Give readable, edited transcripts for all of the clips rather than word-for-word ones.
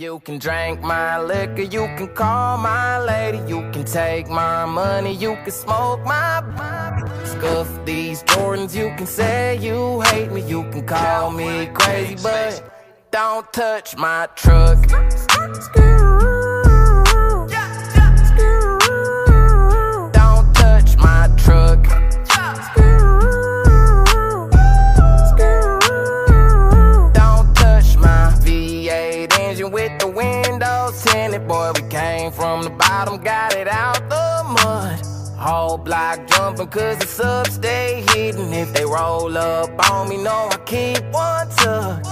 You can drink my liquor, you can call my lady, you can take my money, you can smoke my scuff these Jordans, you can say you hate me, you can call me crazy, but don't touch my truck. Don't touch my truck. Don't touch my V8 engine with the windows tinted. Boy, we came from the bottom, got it out the mud. Whole block jumping cause the subs stay hidden. If they roll up on me, know I keep one tuck.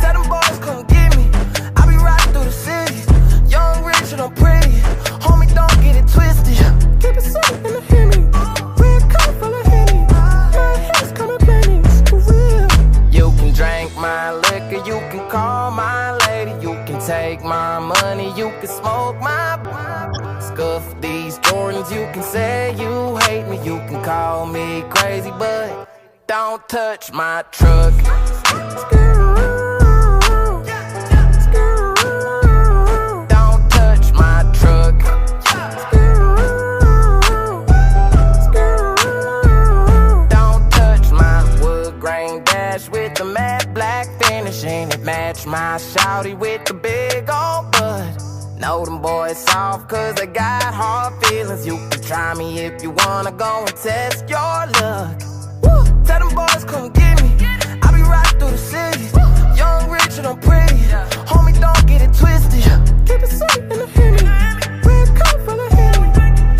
Tell them boys come get me, I be riding through the cities. Young, rich, and I'm pretty, homie, don't get it twisted. Keep it safe in the Hemi, red cup full of Henny. My head's coming plenty, for real. You can drink my liquor, you can call my lady, you can take my money, you can smoke my scuff these Jordans, you can say you hate me, you can call me crazy, but don't touch my truck. Don't touch my truck. Don't touch my wood grain dash with the matte black finish, and it match my shawty with the big old butt. Know them boys soft cause they got hard feelings. You can try me if you wanna go and test your luck. Woo! Tell them boys come get me, I be riding through the city. Young, rich, and I'm pretty, homie, don't get it twisted. Keep it safe in the Hemi, red cup full of Henny.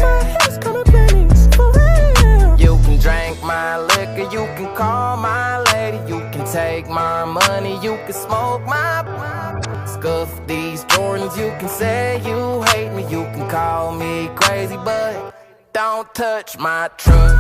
My head's coming plenty, for real. You can drink my liquor, you can call my lady, you can take my money, you can smoke my scuff these Jordans, you can say you hate me, you can call me crazy, but don't touch my truck.